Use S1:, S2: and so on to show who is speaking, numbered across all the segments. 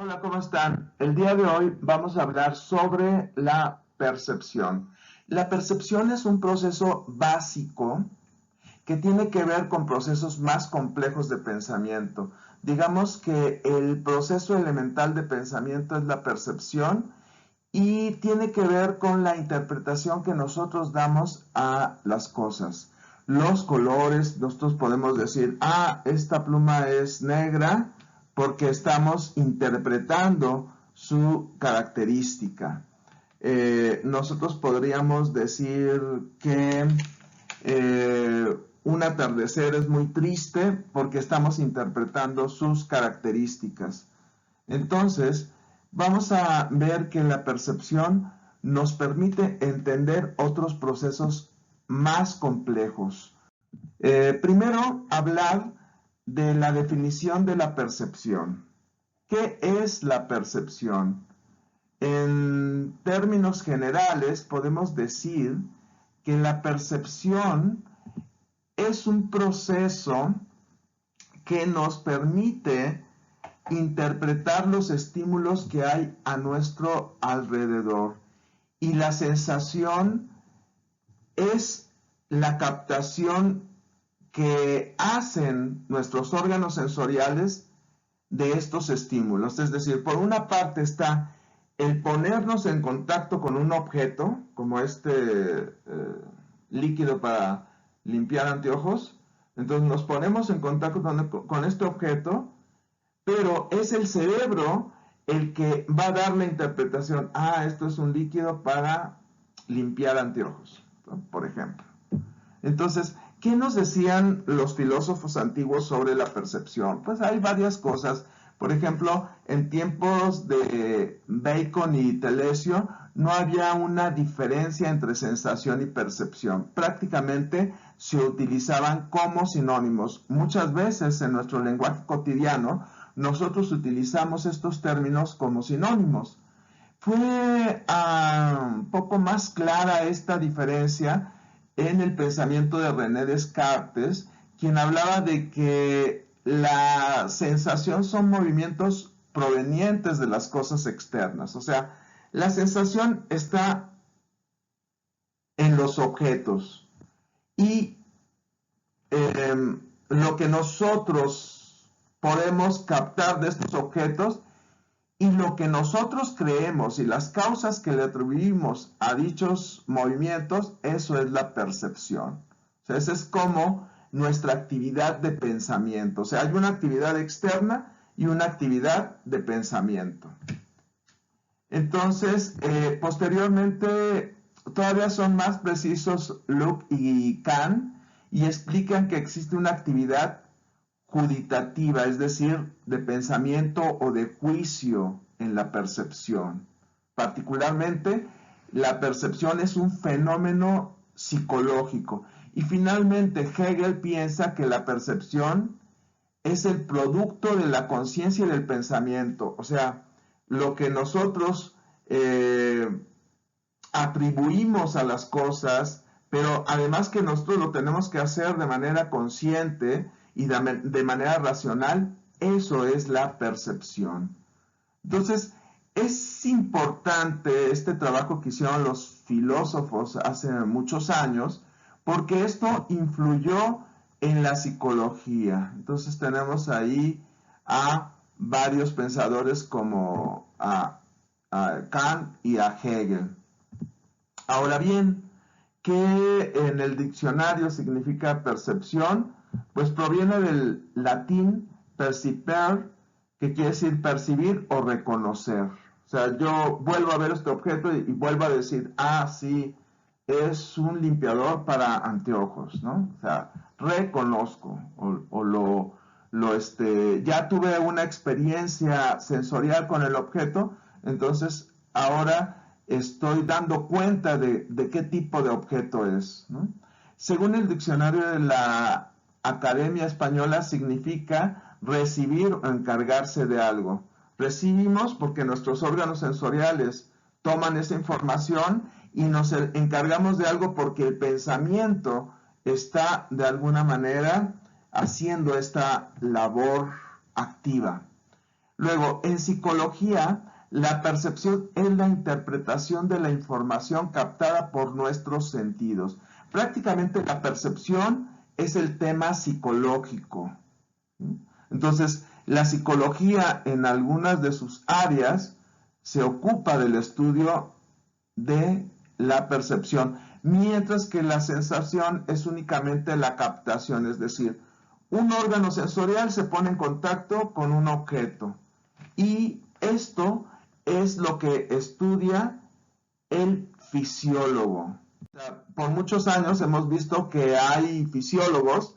S1: Hola, ¿cómo están? El día de hoy vamos a hablar sobre la percepción. La percepción es un proceso básico que tiene que ver con procesos más complejos de pensamiento. Digamos que el proceso elemental de pensamiento es la percepción y tiene que ver con la interpretación que nosotros damos a las cosas. Los colores, nosotros podemos decir, esta pluma es negra porque estamos interpretando su característica. Nosotros podríamos decir que un atardecer es muy triste porque estamos interpretando sus características. Entonces, vamos a ver que la percepción nos permite entender otros procesos más complejos. Primero, hablar de la definición de la percepción. ¿Qué es la percepción? En términos generales, podemos decir que la percepción es un proceso que nos permite interpretar los estímulos que hay a nuestro alrededor. Y la sensación es la captación que hacen nuestros órganos sensoriales de estos estímulos. Es decir, por una parte está el ponernos en contacto con un objeto, como este líquido para limpiar anteojos. Entonces nos ponemos en contacto con este objeto, pero es el cerebro el que va a dar la interpretación. Esto es un líquido para limpiar anteojos, ¿no? Por ejemplo. Entonces, ¿qué nos decían los filósofos antiguos sobre la percepción? Pues hay varias cosas. Por ejemplo, en tiempos de Bacon y Telesio no había una diferencia entre sensación y percepción. Prácticamente se utilizaban como sinónimos. Muchas veces en nuestro lenguaje cotidiano nosotros utilizamos estos términos como sinónimos. Fue un poco más clara esta diferencia en el pensamiento de René Descartes, quien hablaba de que la sensación son movimientos provenientes de las cosas externas. O sea, la sensación está en los objetos y lo que nosotros podemos captar de estos objetos y lo que nosotros creemos y las causas que le atribuimos a dichos movimientos, eso es la percepción. O sea, esa es como nuestra actividad de pensamiento. O sea, hay una actividad externa y una actividad de pensamiento. Entonces, posteriormente, todavía son más precisos Luke y Kahn y explican que existe una actividad juditativa, es decir, de pensamiento o de juicio en la percepción. Particularmente, la percepción es un fenómeno psicológico. Y finalmente, Hegel piensa que la percepción es el producto de la conciencia y del pensamiento. O sea, lo que nosotros atribuimos a las cosas, pero además que nosotros lo tenemos que hacer de manera consciente y de manera racional, eso es la percepción. Entonces, es importante este trabajo que hicieron los filósofos hace muchos años, porque esto influyó en la psicología. Entonces tenemos ahí a varios pensadores como a Kant y a Hegel. Ahora bien, ¿qué en el diccionario significa percepción? Pues proviene del latín perciper, que quiere decir percibir o reconocer. O sea, yo vuelvo a ver este objeto y vuelvo a decir, sí, es un limpiador para anteojos, ¿no? O sea, reconozco ya tuve una experiencia sensorial con el objeto, entonces ahora estoy dando cuenta de qué tipo de objeto es, ¿no? Según el diccionario de la Academia Española, significa recibir o encargarse de algo. Recibimos porque nuestros órganos sensoriales toman esa información y nos encargamos de algo porque el pensamiento está de alguna manera haciendo esta labor activa. Luego, en psicología, la percepción es la interpretación de la información captada por nuestros sentidos. Prácticamente la percepción es el tema psicológico. Entonces, la psicología en algunas de sus áreas se ocupa del estudio de la percepción, mientras que la sensación es únicamente la captación, es decir, un órgano sensorial se pone en contacto con un objeto y esto es lo que estudia el fisiólogo. Por muchos años hemos visto que hay fisiólogos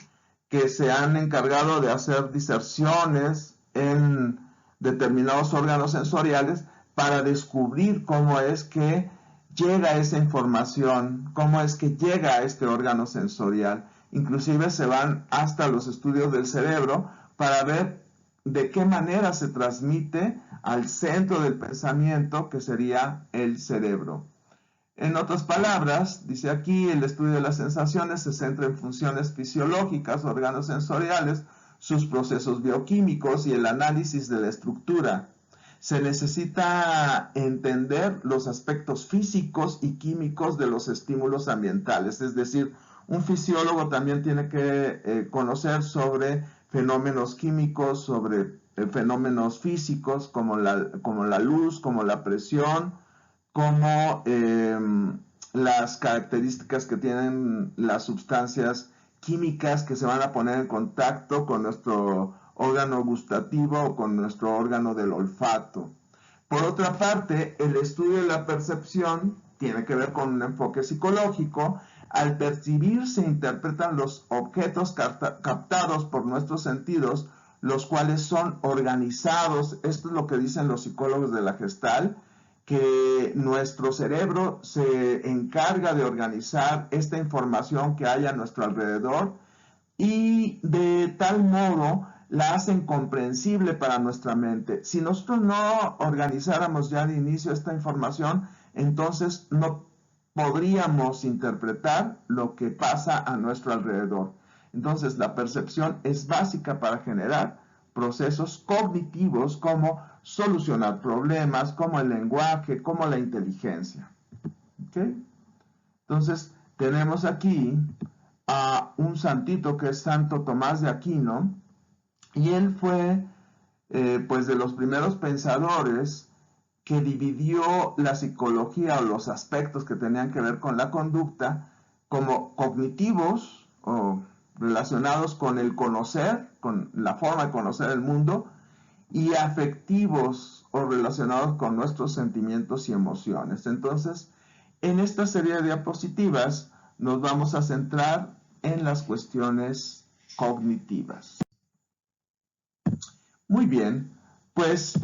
S1: que se han encargado de hacer diserciones en determinados órganos sensoriales para descubrir cómo es que llega esa información, cómo es que llega a este órgano sensorial. Inclusive se van hasta los estudios del cerebro para ver de qué manera se transmite al centro del pensamiento, que sería el cerebro. En otras palabras, dice aquí, el estudio de las sensaciones se centra en funciones fisiológicas, órganos sensoriales, sus procesos bioquímicos y el análisis de la estructura. Se necesita entender los aspectos físicos y químicos de los estímulos ambientales, es decir, un fisiólogo también tiene que conocer sobre fenómenos químicos, sobre fenómenos físicos como la luz, como la presión, como las características que tienen las sustancias químicas que se van a poner en contacto con nuestro órgano gustativo o con nuestro órgano del olfato. Por otra parte, el estudio de la percepción tiene que ver con un enfoque psicológico. Al percibir se interpretan los objetos captados por nuestros sentidos, los cuales son organizados. Esto es lo que dicen los psicólogos de la Gestalt, que nuestro cerebro se encarga de organizar esta información que hay a nuestro alrededor y de tal modo la hacen comprensible para nuestra mente. Si nosotros no organizáramos ya de inicio esta información, entonces no podríamos interpretar lo que pasa a nuestro alrededor. Entonces la percepción es básica para generar procesos cognitivos como solucionar problemas, como el lenguaje, como la inteligencia. ¿Okay? Entonces tenemos aquí a un santito que es Santo Tomás de Aquino, y él fue pues de los primeros pensadores que dividió la psicología o los aspectos que tenían que ver con la conducta como cognitivos o relacionados con el conocer, con la forma de conocer el mundo, y afectivos o relacionados con nuestros sentimientos y emociones. Entonces, en esta serie de diapositivas nos vamos a centrar en las cuestiones cognitivas. Muy bien, pues,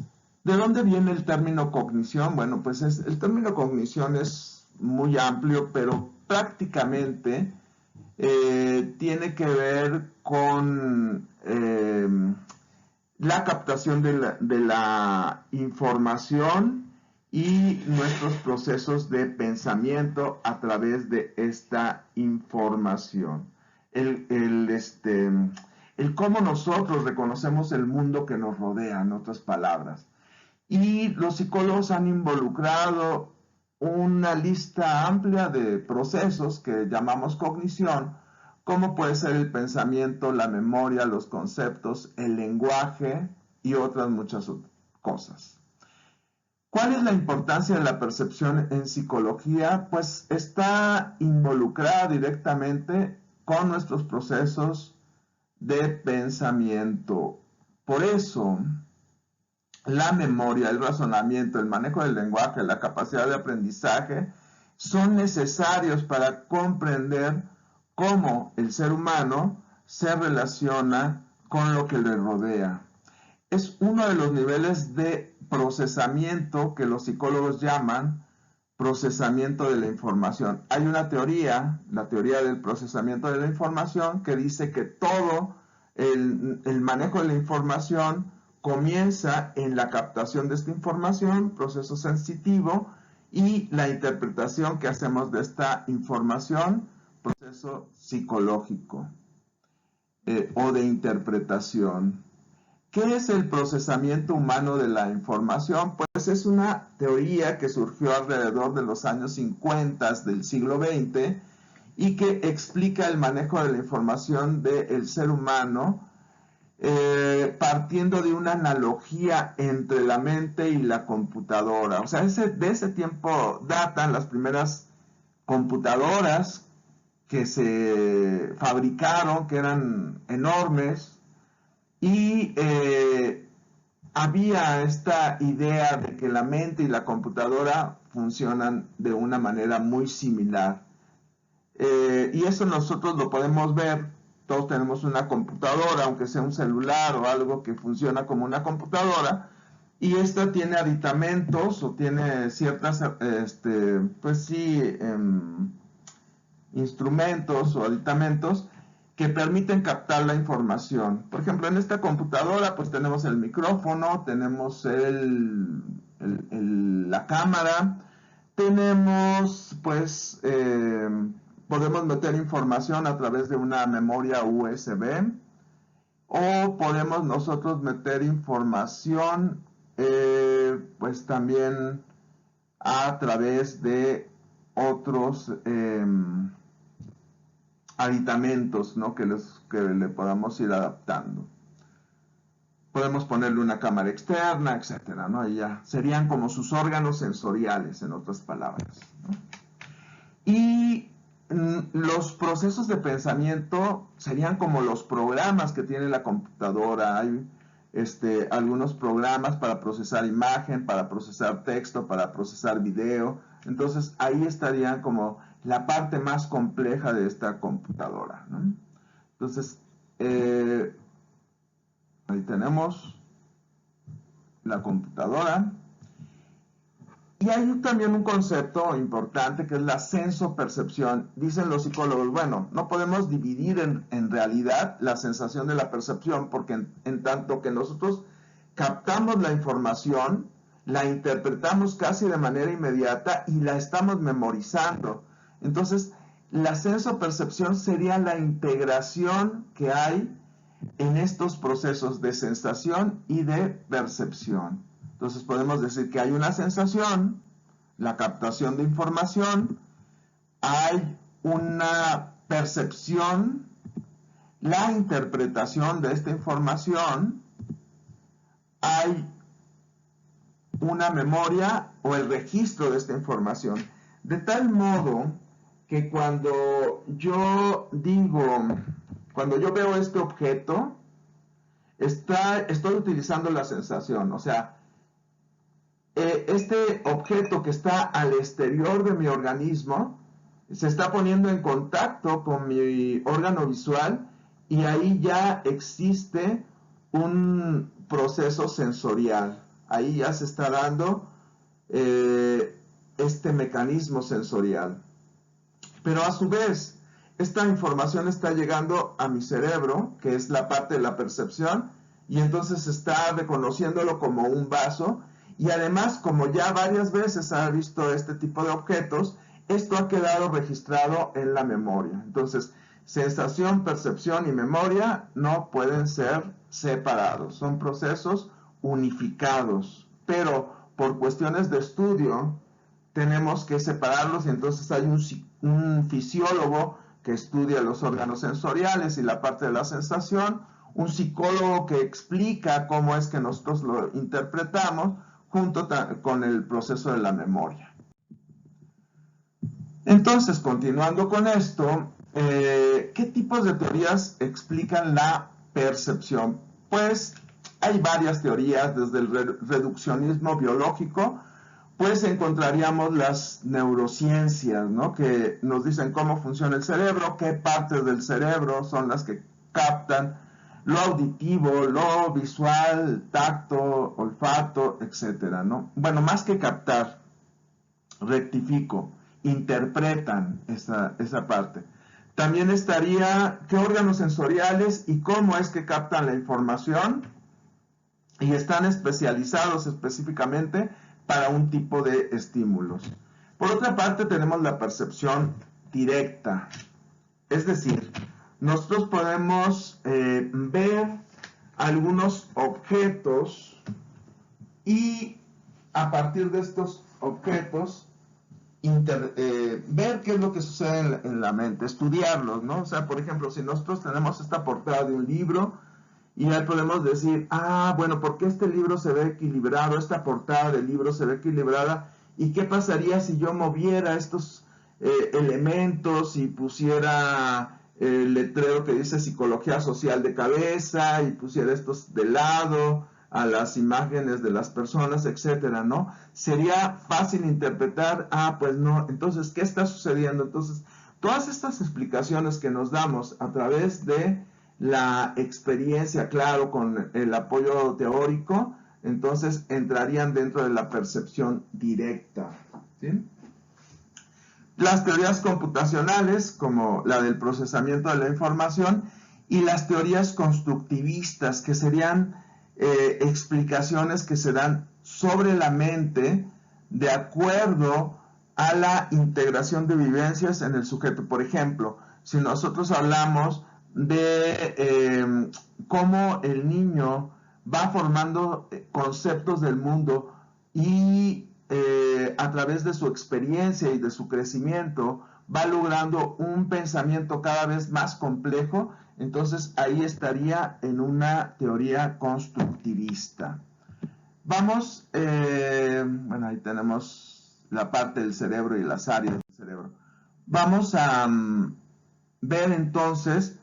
S1: ¿de dónde viene el término cognición? Bueno, pues el término cognición es muy amplio, pero prácticamente tiene que ver con la captación de la información y nuestros procesos de pensamiento a través de esta información. El cómo nosotros reconocemos el mundo que nos rodea, en otras palabras. Y los psicólogos han involucrado una lista amplia de procesos que llamamos cognición, como puede ser el pensamiento, la memoria, los conceptos, el lenguaje y otras muchas cosas. ¿Cuál es la importancia de la percepción en psicología? Pues está involucrada directamente con nuestros procesos de pensamiento. Por eso, la memoria, el razonamiento, el manejo del lenguaje, la capacidad de aprendizaje son necesarios para comprender cómo el ser humano se relaciona con lo que le rodea. Es uno de los niveles de procesamiento que los psicólogos llaman procesamiento de la información. Hay una teoría, la teoría del procesamiento de la información, que dice que todo el manejo de la información comienza en la captación de esta información, proceso sensitivo, y la interpretación que hacemos de esta información, proceso psicológico o de interpretación. ¿Qué es el procesamiento humano de la información? Pues es una teoría que surgió alrededor de los años 50 del siglo XX y que explica el manejo de la información del ser humano partiendo de una analogía entre la mente y la computadora. O sea, de ese tiempo datan las primeras computadoras que se fabricaron, que eran enormes, y había esta idea de que la mente y la computadora funcionan de una manera muy similar. Y eso nosotros lo podemos ver. Todos tenemos una computadora, aunque sea un celular o algo que funciona como una computadora, y esta tiene aditamentos o tiene ciertas, pues sí, instrumentos o aditamentos que permiten captar la información. Por ejemplo, en esta computadora pues tenemos el micrófono, tenemos la cámara, tenemos pues podemos meter información a través de una memoria USB o podemos nosotros meter información pues también a través de otros aditamentos, ¿no? que le podamos ir adaptando. Podemos ponerle una cámara externa, etcétera, ¿no? Y ya serían como sus órganos sensoriales, en otras palabras, ¿no? Y los procesos de pensamiento serían como los programas que tiene la computadora. Hay algunos programas para procesar imagen, para procesar texto, para procesar video. Entonces ahí estaría como la parte más compleja de esta computadora, ¿no? Entonces, ahí tenemos la computadora. Y hay también un concepto importante que es la sensopercepción. Dicen los psicólogos, bueno, no podemos dividir en realidad la sensación de la percepción, porque en tanto que nosotros captamos la información, la interpretamos casi de manera inmediata y la estamos memorizando. Entonces, la sensopercepción sería la integración que hay en estos procesos de sensación y de percepción. Entonces podemos decir que hay una sensación, la captación de información, hay una percepción, la interpretación de esta información, hay una memoria o el registro de esta información. De tal modo que cuando yo veo este objeto, estoy utilizando la sensación, o sea, este objeto que está al exterior de mi organismo se está poniendo en contacto con mi órgano visual y ahí ya existe un proceso sensorial. Ahí ya se está dando este mecanismo sensorial. Pero a su vez, esta información está llegando a mi cerebro, que es la parte de la percepción, y entonces está reconociéndolo como un vaso. Y además, como ya varias veces ha visto este tipo de objetos, esto ha quedado registrado en la memoria. Entonces, sensación, percepción y memoria no pueden ser separados, son procesos unificados, pero por cuestiones de estudio tenemos que separarlos y entonces hay un fisiólogo que estudia los órganos sensoriales y la parte de la sensación, un psicólogo que explica cómo es que nosotros lo interpretamos, junto con el proceso de la memoria. Entonces, continuando con esto, ¿qué tipos de teorías explican la percepción? Pues hay varias teorías, desde el reduccionismo biológico, pues encontraríamos las neurociencias, ¿no? Que nos dicen cómo funciona el cerebro, qué partes del cerebro son las que captan lo auditivo, lo visual, tacto, olfato, etcétera, ¿no? Bueno, más que captar, rectifico, interpretan esa parte. También estaría qué órganos sensoriales y cómo es que captan la información y están especializados específicamente para un tipo de estímulos. Por otra parte, tenemos la percepción directa, es decir, nosotros podemos ver algunos objetos y a partir de estos objetos ver qué es lo que sucede en la mente, estudiarlos, ¿no? O sea, por ejemplo, si nosotros tenemos esta portada de un libro y ahí podemos decir, bueno, ¿por qué este libro se ve equilibrado? Esta portada del libro se ve equilibrada. ¿Y qué pasaría si yo moviera estos elementos y pusiera el letrero que dice psicología social de cabeza y pusiera estos de lado a las imágenes de las personas, etcétera, ¿no? Sería fácil interpretar, pues no, entonces, ¿qué está sucediendo? Entonces, todas estas explicaciones que nos damos a través de la experiencia, claro, con el apoyo teórico, entonces entrarían dentro de la percepción directa, ¿sí? Las teorías computacionales, como la del procesamiento de la información, y las teorías constructivistas, que serían explicaciones que se dan sobre la mente de acuerdo a la integración de vivencias en el sujeto. Por ejemplo, si nosotros hablamos de cómo el niño va formando conceptos del mundo y a través de su experiencia y de su crecimiento va logrando un pensamiento cada vez más complejo, entonces ahí estaría en una teoría constructivista. Vamos, bueno, ahí tenemos la parte del cerebro y las áreas del cerebro. Vamos a ver entonces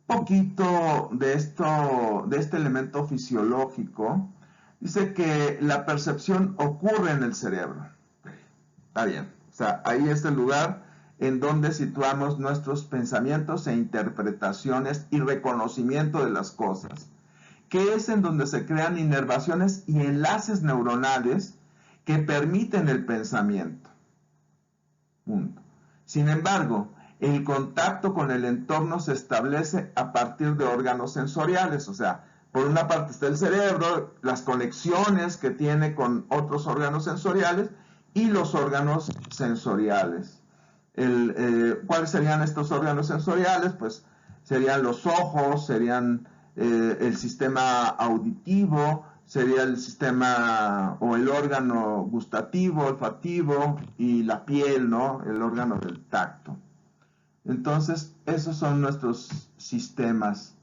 S1: un poquito de este elemento fisiológico. Dice que la percepción ocurre en el cerebro. Está bien. O sea, ahí es el lugar en donde situamos nuestros pensamientos e interpretaciones y reconocimiento de las cosas, que es en donde se crean inervaciones y enlaces neuronales que permiten el pensamiento. Punto. Sin embargo, el contacto con el entorno se establece a partir de órganos sensoriales, o sea, por una parte está el cerebro, las conexiones que tiene con otros órganos sensoriales y los órganos sensoriales. ¿Cuáles serían estos órganos sensoriales? Pues serían los ojos, serían el sistema auditivo, sería el sistema o el órgano gustativo, olfativo y la piel, ¿no? El órgano del tacto. Entonces, esos son nuestros sistemas.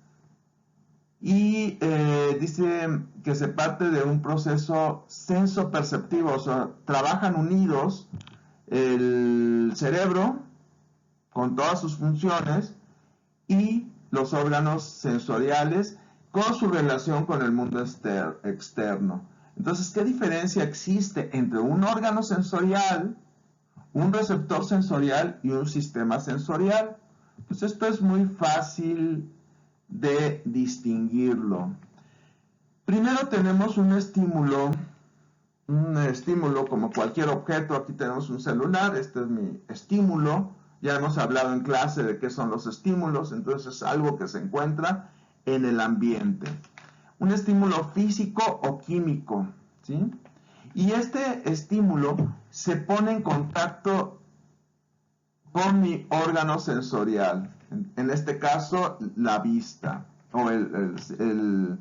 S1: Y dice que se parte de un proceso sensoperceptivo, o sea, trabajan unidos el cerebro con todas sus funciones y los órganos sensoriales con su relación con el mundo externo. Entonces, ¿qué diferencia existe entre un órgano sensorial, un receptor sensorial y un sistema sensorial? Pues esto es muy fácil de distinguirlo. Primero tenemos un estímulo como cualquier objeto. Aquí tenemos un celular, este es mi estímulo. Ya hemos hablado en clase de qué son los estímulos, entonces es algo que se encuentra en el ambiente. Un estímulo físico o químico, ¿sí? Y este estímulo se pone en contacto con mi órgano sensorial, en este caso la vista, o el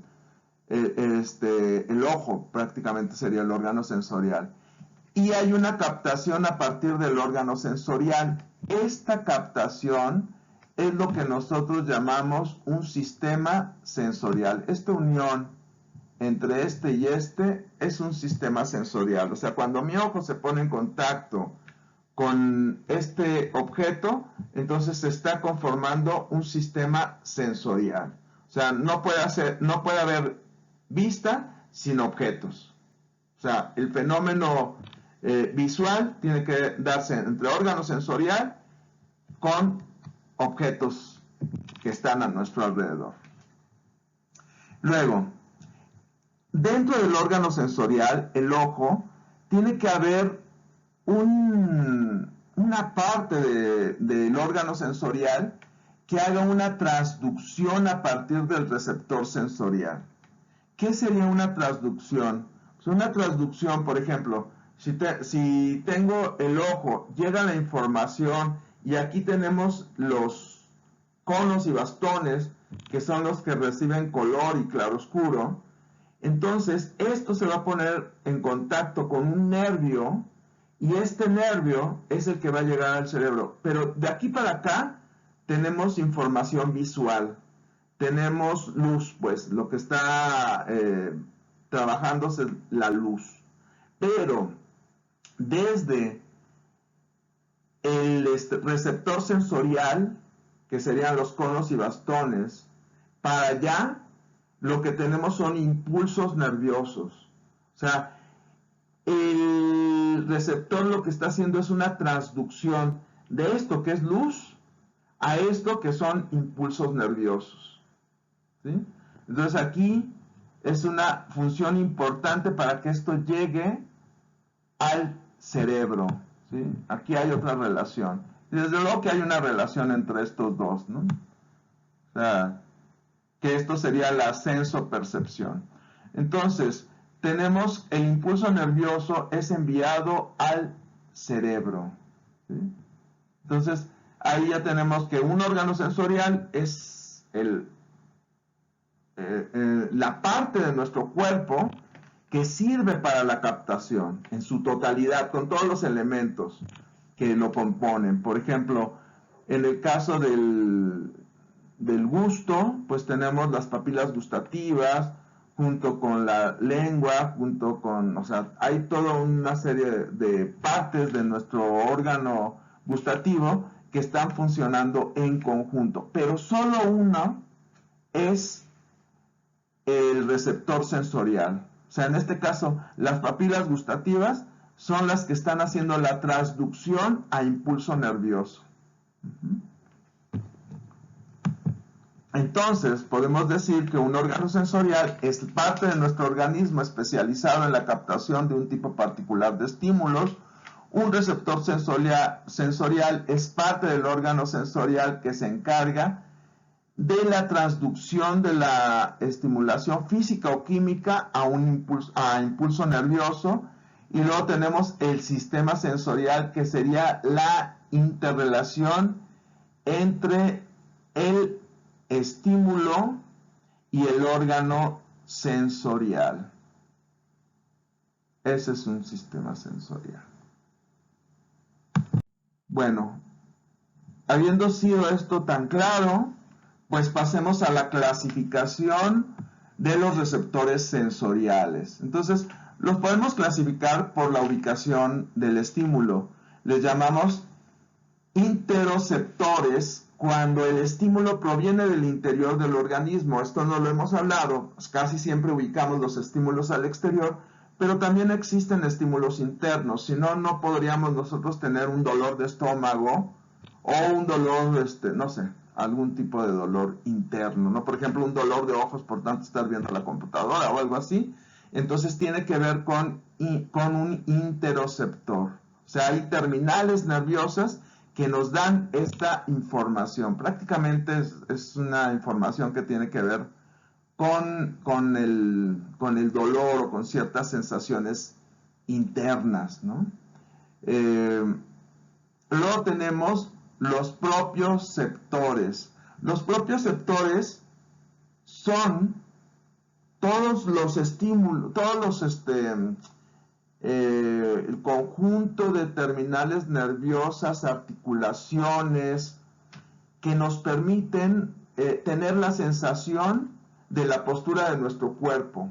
S1: ojo prácticamente sería el órgano sensorial. Y hay una captación a partir del órgano sensorial. Esta captación es lo que nosotros llamamos un sistema sensorial. Esta unión entre este y este es un sistema sensorial. O sea, cuando mi ojo se pone en contacto con este objeto, entonces se está conformando un sistema sensorial. O sea, no puede haber vista sin objetos. O sea, el fenómeno visual tiene que darse entre órgano sensorial con objetos que están a nuestro alrededor. Luego, dentro del órgano sensorial, el ojo, tiene que haber una parte del órgano sensorial que haga una transducción a partir del receptor sensorial. ¿Qué sería una transducción? Pues una transducción, por ejemplo, si tengo el ojo, llega la información y aquí tenemos los conos y bastones que son los que reciben color y claroscuro. Entonces, esto se va a poner en contacto con un nervio y este nervio es el que va a llegar al cerebro. Pero de aquí para acá tenemos información visual, tenemos luz, pues lo que está trabajándose es la luz. Pero desde el receptor sensorial, que serían los conos y bastones, para allá lo que tenemos son impulsos nerviosos. O sea, el receptor lo que está haciendo es una transducción de esto que es luz a esto que son impulsos nerviosos. ¿Sí? Entonces aquí es una función importante para que esto llegue al cerebro. ¿Sí? Aquí hay otra relación. Y desde luego que hay una relación entre estos dos, ¿no? O sea, que esto sería la sensopercepción. Entonces, tenemos el impulso nervioso es enviado al cerebro. ¿Sí? Entonces, ahí ya tenemos que un órgano sensorial es la parte de nuestro cuerpo que sirve para la captación en su totalidad, con todos los elementos que lo componen. Por ejemplo, en el caso del gusto, pues tenemos las papilas gustativas, junto con la lengua, junto con, o sea, hay toda una serie de partes de nuestro órgano gustativo que están funcionando en conjunto, pero solo uno es el receptor sensorial. O sea, en este caso, las papilas gustativas son las que están haciendo la transducción a impulso nervioso. Entonces, podemos decir que un órgano sensorial es parte de nuestro organismo especializado en la captación de un tipo particular de estímulos. Un receptor sensorial es parte del órgano sensorial que se encarga de la transducción de la estimulación física o química a impulso nervioso. Y luego tenemos el sistema sensorial, que sería la interrelación entre el estímulo y el órgano sensorial. Ese es un sistema sensorial. Bueno, habiendo sido esto tan claro, pues pasemos a la clasificación de los receptores sensoriales. Entonces, los podemos clasificar por la ubicación del estímulo. Les llamamos interoceptores cuando el estímulo proviene del interior del organismo. Esto no lo hemos hablado, pues casi siempre ubicamos los estímulos al exterior, pero también existen estímulos internos. Si no, no podríamos nosotros tener un dolor de estómago o un dolor, no sé, algún tipo de dolor interno, ¿no? Por ejemplo, un dolor de ojos por tanto estar viendo la computadora o algo así. Entonces tiene que ver con un interoceptor. O sea, hay terminales nerviosas que nos dan esta información. Prácticamente es una información que tiene que ver con el dolor o con ciertas sensaciones internas, ¿no? Luego tenemos los propioceptores. Los propioceptores son todos los estímulos, el conjunto de terminales nerviosas, articulaciones, que nos permiten tener la sensación de la postura de nuestro cuerpo.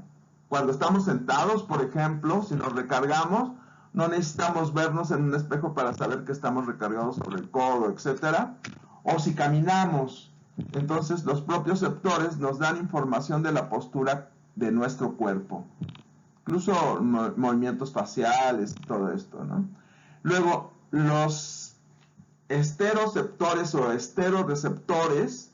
S1: Cuando estamos sentados, por ejemplo, si nos recargamos, no necesitamos vernos en un espejo para saber que estamos recargados sobre el codo, etc. O si caminamos, entonces los propioceptores nos dan información de la postura de nuestro cuerpo. Incluso movimientos faciales y todo esto, ¿no? Luego, los esteroceptores o esteroreceptores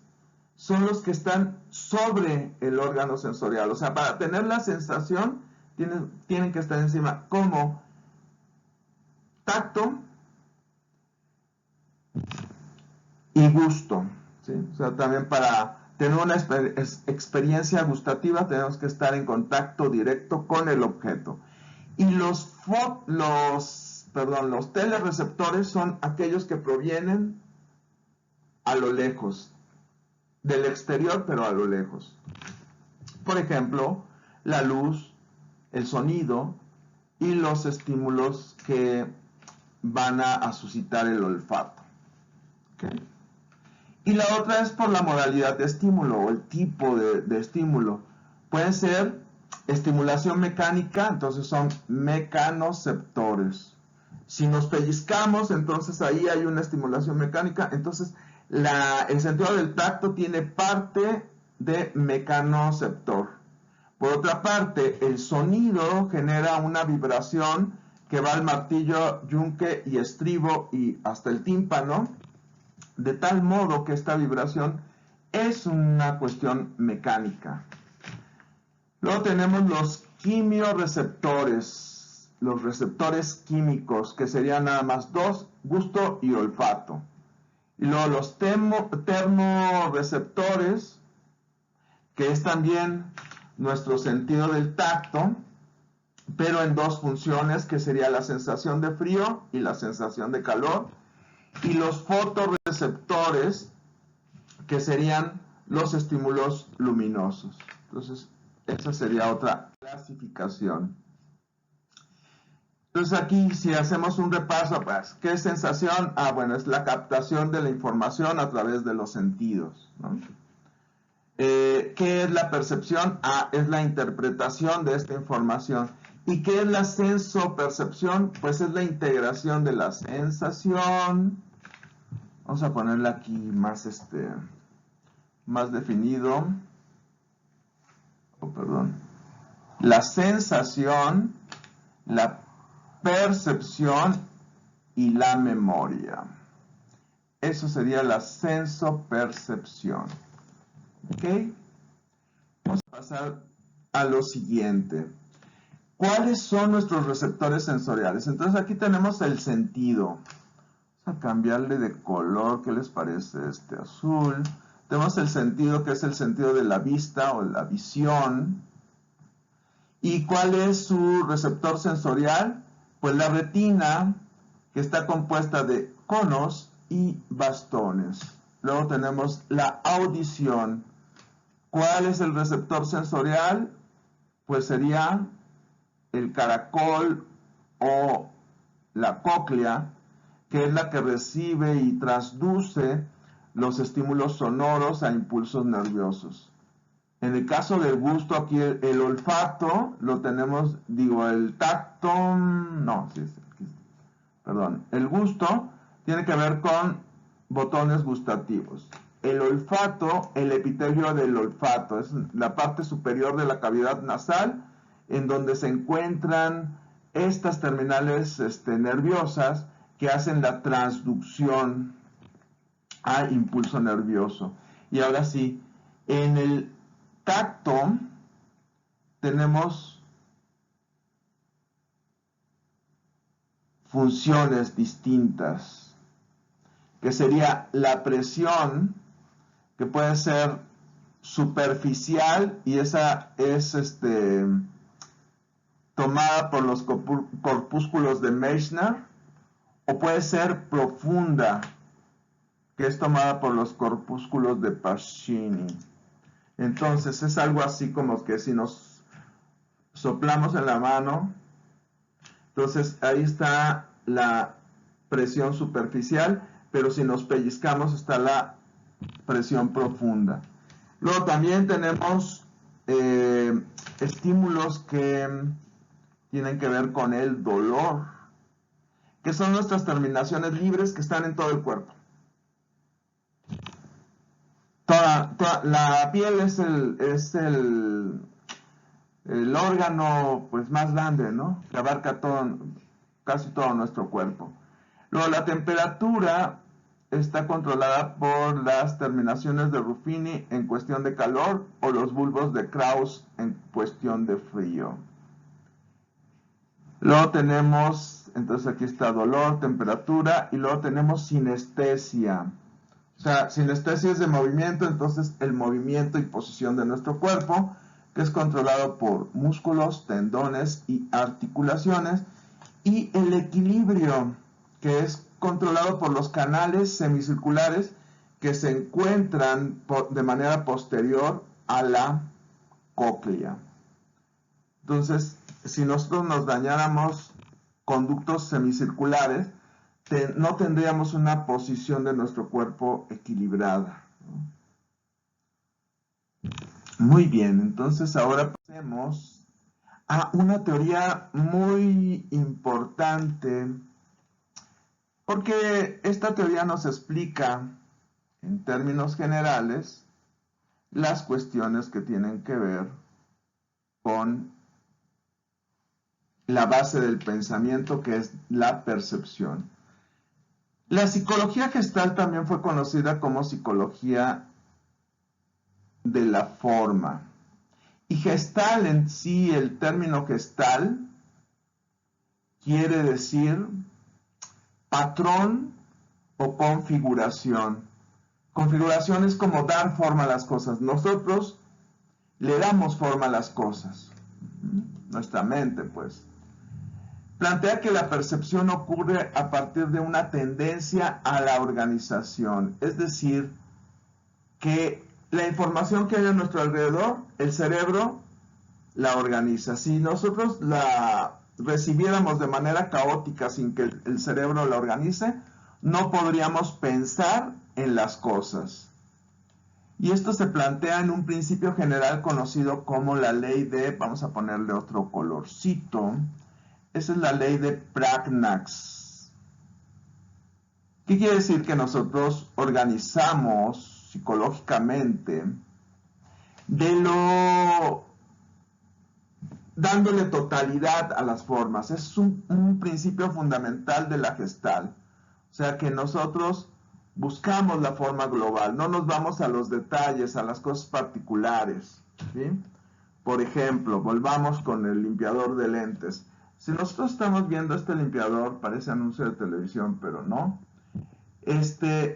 S1: son los que están sobre el órgano sensorial. O sea, para tener la sensación, tienen que estar encima, como tacto y gusto, ¿sí? O sea, también para tener una experiencia gustativa tenemos que estar en contacto directo con el objeto. Y los telereceptores son aquellos que provienen a lo lejos. del exterior, pero a lo lejos. Por ejemplo, la luz, el sonido y los estímulos que van a suscitar el olfato. ¿Okay? Y la otra es por la modalidad de estímulo o el tipo de estímulo. Puede ser estimulación mecánica, entonces son mecanoceptores. Si nos pellizcamos, entonces ahí hay una estimulación mecánica. Entonces el sentido del tacto tiene parte de mecanoceptor. Por otra parte, el sonido genera una vibración que va al martillo, yunque y estribo y hasta el tímpano, de tal modo que esta vibración es una cuestión mecánica. Luego tenemos los quimioreceptores, los receptores químicos, que serían nada más dos, gusto y olfato. Y luego los termorreceptores, que es también nuestro sentido del tacto, pero en dos funciones, que sería la sensación de frío y la sensación de calor. Y los fotorreceptores, que serían los estímulos luminosos. Entonces, esa sería otra clasificación. Entonces aquí, si hacemos un repaso, pues, ¿qué es sensación? Bueno, es la captación de la información a través de los sentidos, ¿no? ¿Qué es la percepción? Es la interpretación de esta información. ¿Y qué es la sensopercepción? Pues es la integración de la sensación. Vamos a ponerla aquí más definido. La sensación, la percepción y la memoria. Eso sería la sensopercepción. ¿Ok? Vamos a pasar a lo siguiente. ¿Cuáles son nuestros receptores sensoriales? Entonces aquí tenemos el sentido. Vamos a cambiarle de color. ¿Qué les parece este azul? Tenemos el sentido, que es el sentido de la vista o la visión. ¿Y cuál es su receptor sensorial? Pues la retina, que está compuesta de conos y bastones. Luego tenemos la audición. ¿Cuál es el receptor sensorial? Pues sería el caracol o la cóclea, que es la que recibe y transduce los estímulos sonoros a impulsos nerviosos. En el caso del gusto, aquí el olfato lo tenemos, el tacto, el gusto tiene que ver con botones gustativos. El olfato, el epitelio del olfato, es la parte superior de la cavidad nasal, en donde se encuentran estas terminales nerviosas que hacen la transducción a impulso nervioso. Y ahora sí, en el tacto tenemos funciones distintas, que sería la presión, que puede ser superficial, y esa es tomada por los corpúsculos de Meissner, o puede ser profunda, que es tomada por los corpúsculos de Pacini. Entonces es algo así como que si nos soplamos en la mano, entonces ahí está la presión superficial, pero si nos pellizcamos está la presión profunda. Luego también tenemos estímulos que tienen que ver con el dolor, que son nuestras terminaciones libres que están en todo el cuerpo. La piel es el órgano pues más grande, ¿no? Que abarca casi todo nuestro cuerpo. Luego la temperatura está controlada por las terminaciones de Ruffini en cuestión de calor o los bulbos de Krauss en cuestión de frío. Luego tenemos, entonces aquí está dolor, temperatura, y luego tenemos sinestesia. O sea, sinestesia es de movimiento, entonces el movimiento y posición de nuestro cuerpo, que es controlado por músculos, tendones y articulaciones, y el equilibrio, que es controlado por los canales semicirculares que se encuentran de manera posterior a la cóclea. Entonces, si nosotros nos dañáramos conductos semicirculares, no tendríamos una posición de nuestro cuerpo equilibrada. Muy bien, entonces ahora pasemos a una teoría muy importante, porque esta teoría nos explica, en términos generales, las cuestiones que tienen que ver con la base del pensamiento, que es la percepción. La psicología gestal también fue conocida como psicología de la forma. Y gestal en sí, el término gestal, quiere decir patrón o configuración. Configuración es como dar forma a las cosas. Nosotros le damos forma a las cosas. Nuestra mente, pues. Plantea que la percepción ocurre a partir de una tendencia a la organización. Es decir, que la información que hay a nuestro alrededor, el cerebro la organiza. Si nosotros la recibiéramos de manera caótica sin que el cerebro la organice, no podríamos pensar en las cosas. Y esto se plantea en un principio general conocido como la ley de, vamos a ponerle otro colorcito, esa es la ley de Pragnax. ¿Qué quiere decir? Que nosotros organizamos psicológicamente dándole totalidad a las formas. Es un principio fundamental de la Gestalt. O sea que nosotros buscamos la forma global, no nos vamos a los detalles, a las cosas particulares, ¿sí? Por ejemplo, volvamos con el limpiador de lentes. Si nosotros estamos viendo este limpiador, parece anuncio de televisión, pero no.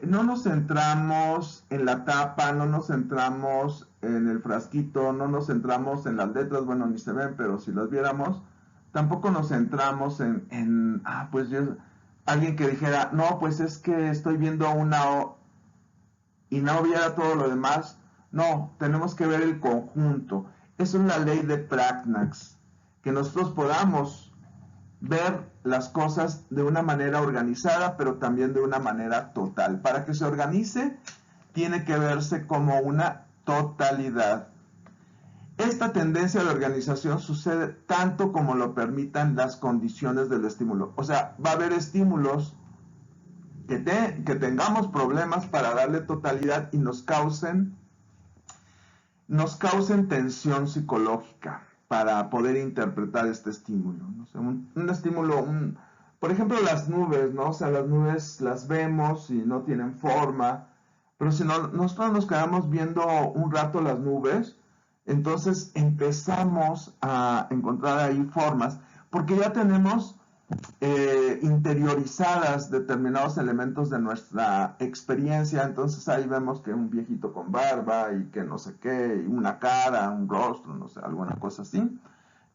S1: No nos centramos en la tapa, no nos centramos en el frasquito, no nos centramos en las letras, bueno, ni se ven, pero si las viéramos, tampoco nos centramos alguien que dijera, no, pues es que estoy viendo una O y no viera todo lo demás. No, tenemos que ver el conjunto. Eso es la ley de Pragnax, que nosotros podamos ver las cosas de una manera organizada, pero también de una manera total. Para que se organice, tiene que verse como una totalidad. Esta tendencia de organización sucede tanto como lo permitan las condiciones del estímulo. O sea, va a haber estímulos que tengamos problemas para darle totalidad y nos causen tensión psicológica para poder interpretar este estímulo. No sé, un estímulo, por ejemplo, las nubes, ¿no? O sea, las nubes las vemos y no tienen forma, pero si nosotros nos quedamos viendo un rato las nubes, entonces empezamos a encontrar ahí formas, porque ya tenemos interiorizadas determinados elementos de nuestra experiencia. Entonces ahí vemos que un viejito con barba y que no sé qué, y una cara, un rostro, no sé, alguna cosa así.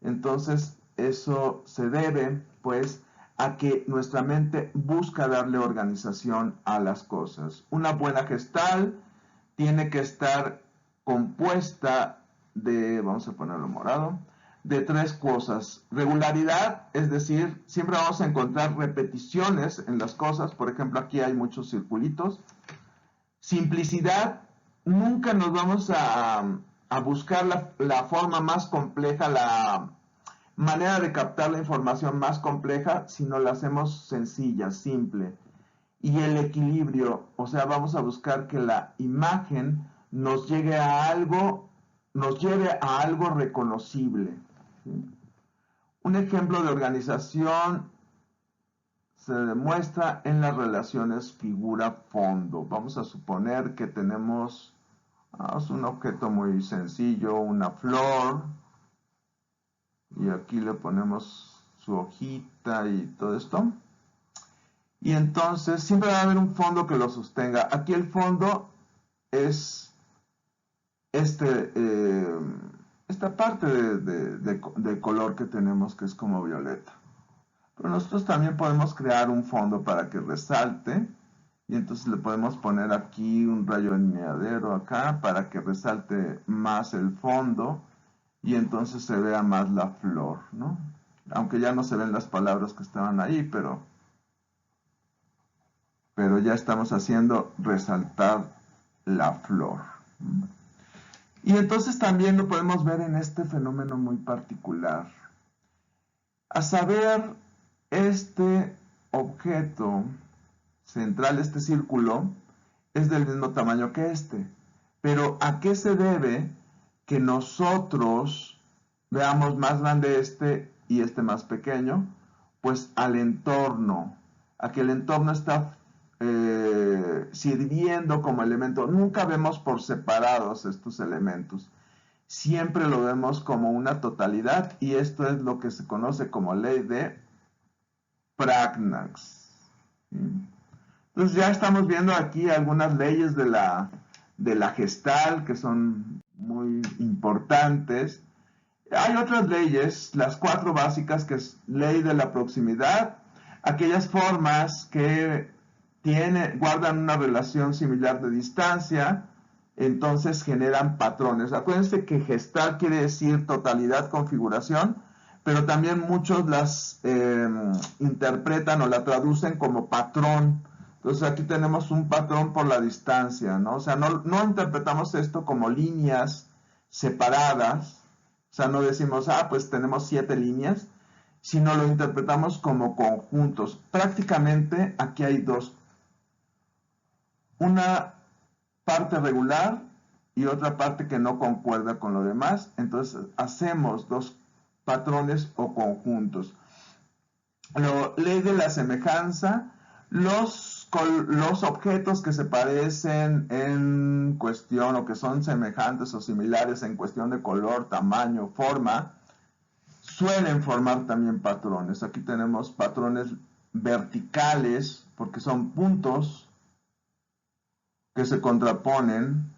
S1: Entonces eso se debe pues a que nuestra mente busca darle organización a las cosas. Una buena gestal tiene que estar compuesta de, vamos a ponerlo morado, de tres cosas. Regularidad, es decir, siempre vamos a encontrar repeticiones en las cosas. Por ejemplo, aquí hay muchos circulitos. Simplicidad, nunca nos vamos a buscar la forma más compleja, la manera de captar la información más compleja, sino la hacemos sencilla, simple. Y el equilibrio, o sea, vamos a buscar que la imagen nos lleve a algo reconocible. ¿Sí? Un ejemplo de organización se demuestra en las relaciones figura-fondo. Vamos a suponer que tenemos un objeto muy sencillo, una flor, y aquí le ponemos su hojita y todo esto. Y entonces siempre va a haber un fondo que lo sostenga. Aquí el fondo es esta parte de color que tenemos, que es como violeta. Pero nosotros también podemos crear un fondo para que resalte Y entonces le podemos poner aquí un rayo alineadero acá para que resalte más el fondo y entonces se vea más la flor, ¿no? Aunque ya no se ven las palabras que estaban ahí, pero ya estamos haciendo resaltar la flor. Y entonces también lo podemos ver en este fenómeno muy particular. A saber, este objeto central, este círculo, es del mismo tamaño que este. Pero ¿a qué se debe que nosotros veamos más grande este y este más pequeño? Pues al entorno, a que el entorno está sirviendo como elemento. Nunca vemos por separados estos elementos. Siempre lo vemos como una totalidad y esto es lo que se conoce como ley de Pragnax. Entonces ya estamos viendo aquí algunas leyes de la Gestalt que son muy importantes. Hay otras leyes, las 4 básicas, que es ley de la proximidad, aquellas formas que guardan una relación similar de distancia, entonces generan patrones. Acuérdense que Gestalt quiere decir totalidad, configuración, pero también muchos las interpretan o la traducen como patrón. Entonces aquí tenemos un patrón por la distancia, ¿no? O sea, no interpretamos esto como líneas separadas, o sea, no decimos, pues tenemos 7 líneas, sino lo interpretamos como conjuntos. Prácticamente aquí hay dos. Una parte regular y otra parte que no concuerda con lo demás. Entonces hacemos dos patrones o conjuntos. Ley de la semejanza. Los objetos que se parecen en cuestión o que son semejantes o similares en cuestión de color, tamaño, forma, suelen formar también patrones. Aquí tenemos patrones verticales porque son puntos que se contraponen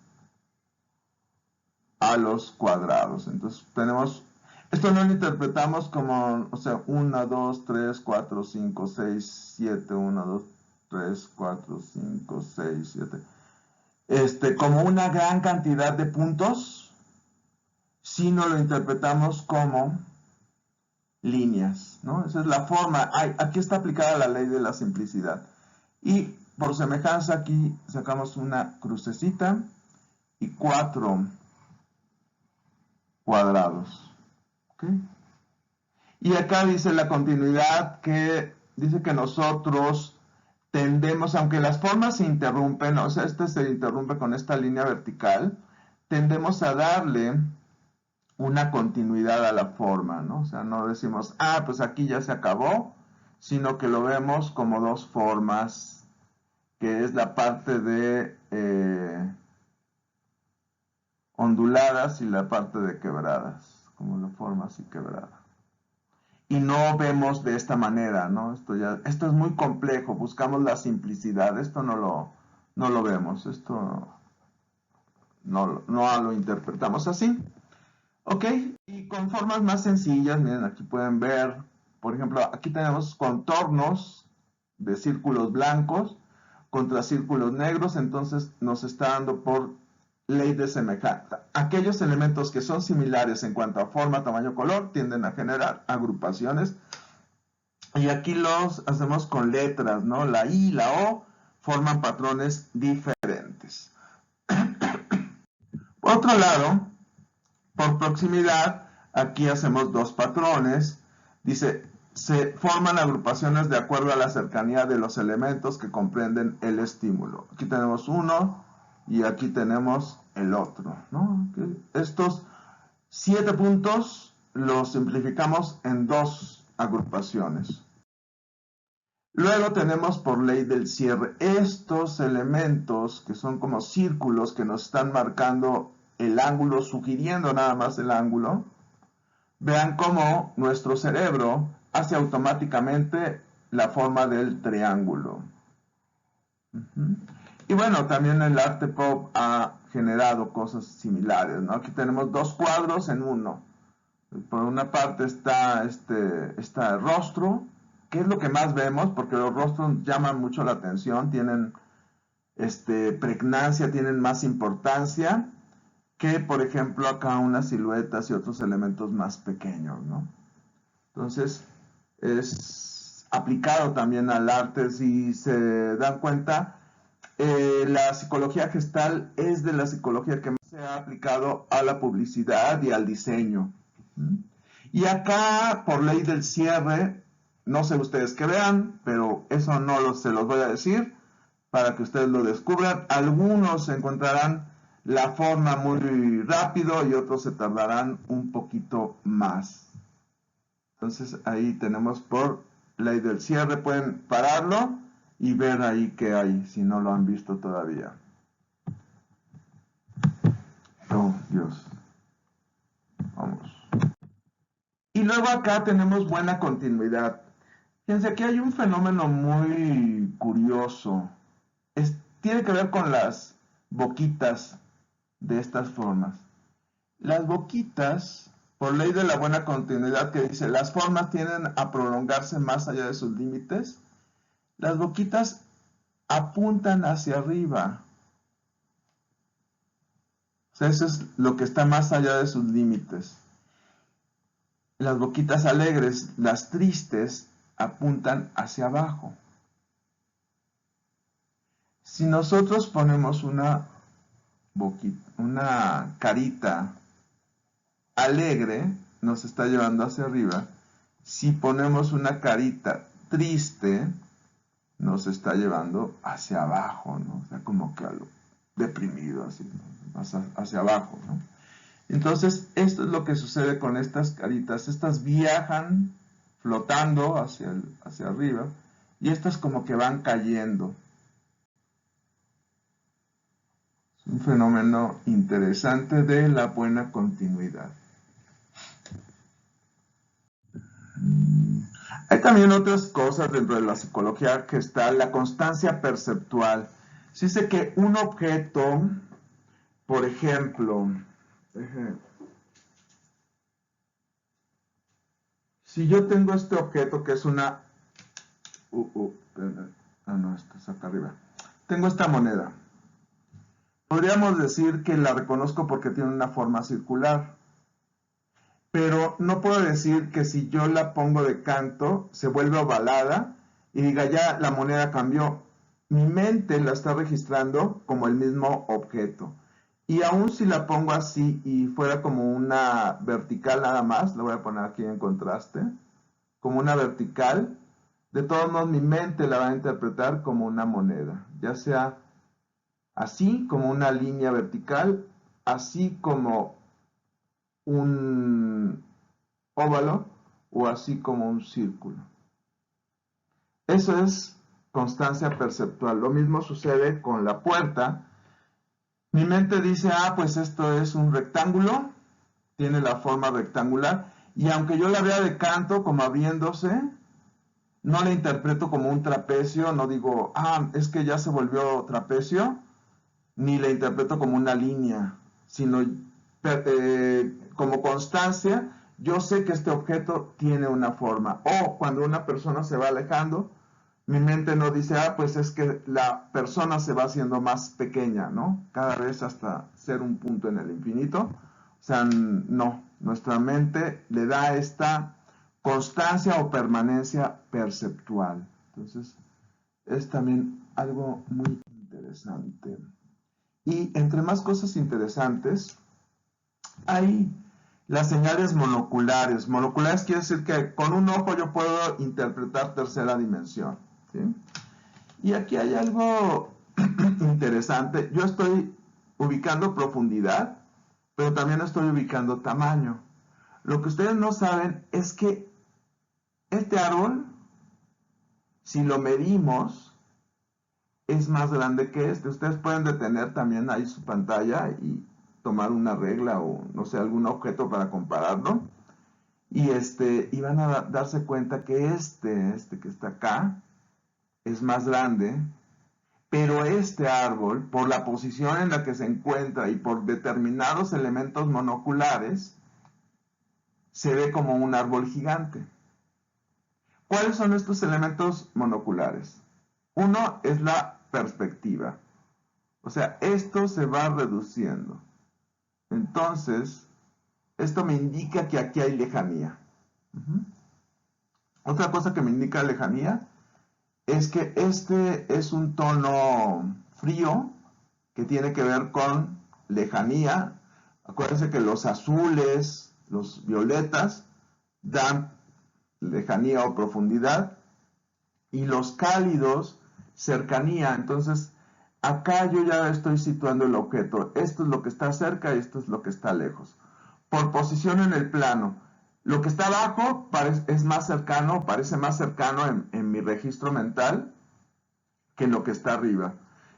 S1: a los cuadrados. Entonces tenemos, esto no lo interpretamos como, o sea, 1, 2, 3, 4, 5, 6, 7, 1, 2, 3, 4, 5, 6, 7, como una gran cantidad de puntos, sino lo interpretamos como líneas, ¿no? Esa es la forma. Aquí está aplicada la ley de la simplicidad. Y por semejanza aquí sacamos una crucecita y 4 cuadrados. ¿Okay? Y acá dice la continuidad que dice que nosotros tendemos, aunque las formas se interrumpen, o sea, este se interrumpe con esta línea vertical, tendemos a darle una continuidad a la forma, ¿no? O sea, no decimos, pues aquí ya se acabó, sino que lo vemos como dos formas, que es la parte de onduladas y la parte de quebradas, como la forma así quebrada. Y no vemos de esta manera, ¿no? Esto es muy complejo, buscamos la simplicidad, esto no lo vemos, esto no lo interpretamos así. Ok, y con formas más sencillas, miren, aquí pueden ver, por ejemplo, aquí tenemos contornos de círculos blancos contra círculos negros, entonces nos está dando por ley de semejanza. Aquellos elementos que son similares en cuanto a forma, tamaño, color, tienden a generar agrupaciones. Y aquí los hacemos con letras, ¿no? La I y la O forman patrones diferentes. Por otro lado, por proximidad, aquí hacemos dos patrones. Dice, se forman agrupaciones de acuerdo a la cercanía de los elementos que comprenden el estímulo. Aquí tenemos uno y aquí tenemos el otro, ¿no? Estos 7 puntos los simplificamos en 2 agrupaciones. Luego tenemos por ley del cierre estos elementos que son como círculos que nos están marcando el ángulo, sugiriendo nada más el ángulo. Vean cómo nuestro cerebro hace automáticamente la forma del triángulo. Y bueno, también el arte pop ha generado cosas similares, ¿no? Aquí tenemos 2 cuadros en uno. Por una parte está el rostro, que es lo que más vemos, porque los rostros llaman mucho la atención, tienen pregnancia tienen más importancia que, por ejemplo, acá unas siluetas y otros elementos más pequeños, ¿no? Entonces, es aplicado también al arte. Si se dan cuenta, la psicología gestal es de la psicología que más se ha aplicado a la publicidad y al diseño. Y acá, por ley del cierre, no sé ustedes qué vean, pero eso no se los voy a decir para que ustedes lo descubran. Algunos encontrarán la forma muy rápido y otros se tardarán un poquito más. Entonces ahí tenemos por ley del cierre, pueden pararlo y ver ahí qué hay, si no lo han visto todavía. Oh, Dios. Vamos. Y luego acá tenemos buena continuidad. Fíjense, aquí hay un fenómeno muy curioso. Tiene que ver con las boquitas de estas formas. Las boquitas, por ley de la buena continuidad que dice, las formas tienden a prolongarse más allá de sus límites. Las boquitas apuntan hacia arriba. O sea, eso es lo que está más allá de sus límites. Las boquitas alegres, las tristes, apuntan hacia abajo. Si nosotros ponemos una carita alegre, nos está llevando hacia arriba. Si ponemos una carita triste, nos está llevando hacia abajo, ¿no? O sea, como que algo deprimido, así, ¿no? Hacia abajo, ¿no? Entonces, esto es lo que sucede con estas caritas. Estas viajan flotando hacia arriba y estas como que van cayendo. Es un fenómeno interesante de la buena continuidad. Hay también otras cosas dentro de la psicología que está la constancia perceptual. Se dice que un objeto, por ejemplo, si yo tengo este objeto que es una... no, esto es acá arriba. Tengo esta moneda. Podríamos decir que la reconozco porque tiene una forma circular. Pero no puedo decir que si yo la pongo de canto, se vuelve ovalada y diga ya la moneda cambió. Mi mente la está registrando como el mismo objeto. Y aún si la pongo así y fuera como una vertical nada más, la voy a poner aquí en contraste, como una vertical, de todos modos mi mente la va a interpretar como una moneda, ya sea así como una línea vertical, así como un óvalo o así como un círculo. Eso es constancia perceptual. Lo mismo sucede con la puerta. Mi mente dice, pues esto es un rectángulo, tiene la forma rectangular, y aunque yo la vea de canto como abriéndose, no la interpreto como un trapecio, no digo, es que ya se volvió trapecio, ni la interpreto como una línea, sino como constancia, yo sé que este objeto tiene una forma. O cuando una persona se va alejando, mi mente no dice, pues es que la persona se va haciendo más pequeña, ¿no? Cada vez hasta ser un punto en el infinito. O sea, no, nuestra mente le da esta constancia o permanencia perceptual. Entonces, es también algo muy interesante. Y entre más cosas interesantes, hay las señales monoculares. Monoculares quiere decir que con un ojo yo puedo interpretar tercera dimensión, ¿sí? Y aquí hay algo interesante. Yo estoy ubicando profundidad, pero también estoy ubicando tamaño. Lo que ustedes no saben es que este árbol, si lo medimos, es más grande que este. Ustedes pueden detener también ahí su pantalla y tomar una regla o no sé, algún objeto para compararlo. Y van a darse cuenta que este que está acá es más grande, pero este árbol, por la posición en la que se encuentra y por determinados elementos monoculares, se ve como un árbol gigante. ¿Cuáles son estos elementos monoculares? Uno es la perspectiva. O sea, esto se va reduciendo. Entonces, esto me indica que aquí hay lejanía. Otra cosa que me indica lejanía es que este es un tono frío que tiene que ver con lejanía. Acuérdense que los azules, los violetas, dan lejanía o profundidad, y los cálidos, cercanía. Entonces, acá yo ya estoy situando el objeto. Esto es lo que está cerca y esto es lo que está lejos. Por posición en el plano. Lo que está abajo es más cercano, parece más cercano en mi registro mental que lo que está arriba.